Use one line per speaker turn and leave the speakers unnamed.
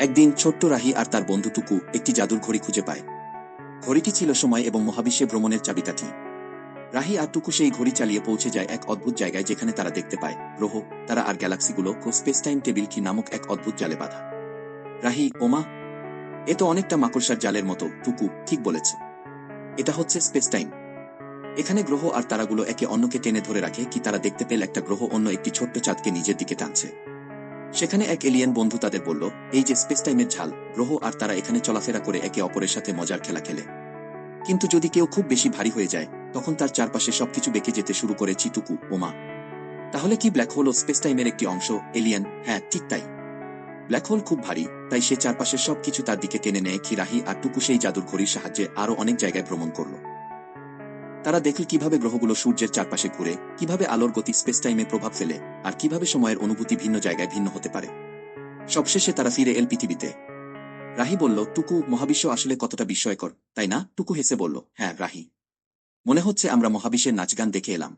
একদিন ছোট্ট রাহি আর তার বন্ধু টুকু একটি জাদুর ঘড়ি খুঁজে পায়। ঘড়িটি ছিল সময় এবং মহাবিশ্বে ভ্রমণের চাবিকাঠি। রাহি আর টুকু সেই ঘড়ি চালিয়ে পৌঁছে যায় এক অদ্ভুত জায়গায়, যেখানে তারা দেখতে পায় গ্রহ, তারা আর গ্যালাক্সিগুলো স্পেস টাইম টেবিল কি নামক এক অদ্ভুত জালে বাঁধা। রাহি: ওমা, এ তো অনেকটা মাকড়সার জালের মতো। টুকু: ঠিক বলেছ, এটা হচ্ছে স্পেস টাইম। এখানে গ্রহ আর তারাগুলো একে অন্যকে টেনে ধরে রাখে। কি তারা দেখতে পেল একটা গ্রহ অন্য একটি ছোট্ট চাঁদকে নিজের দিকে টানছে। সেখানে এক এলিয়েন বন্ধু তাদের বলল, এই যে স্পেস টাইমের ঝাল, গ্রহ আর তারা এখানে চলাফেরা করে একে অপরের সাথে মজার খেলা খেলে। কিন্তু যদি কেউ খুব বেশি ভারী হয়ে যায়, তখন তার চারপাশে সবকিছু বেঁকে যেতে শুরু করে। চিটুকু: ওমা, তাহলে কি ব্ল্যাক হোল ও স্পেস টাইমের একটি অংশ? এলিয়েন: হ্যাঁ, ঠিক তাই। ব্ল্যাক হোল খুব ভারী, তাই সে চারপাশের সবকিছু তার দিকে টেনে নেয়। রাহি আর টুকু সেই জাদুর ঘড়ির সাহায্যে আরও অনেক জায়গায় ভ্রমণ করল। তারা দেখল কিভাবে গ্রহগুলো সূর্যের চারপাশে ঘুরে, কিভাবে আলোর গতি স্পেস টাইমে প্রভাব ফেলে, আর কিভাবে সময়ের অনুভূতি ভিন্ন জায়গায় ভিন্ন হতে পারে। সবশেষে তারা ফিরে এল পৃথিবীতে। রাহি বলল, টুকু, মহাবিশ্ব আসলে কতটা বিস্ময়কর, তাই না? টুকু হেসে বলল, হ্যাঁ রাহি, মনে হচ্ছে আমরা মহাবিশ্বের নাচগান দেখে এলাম।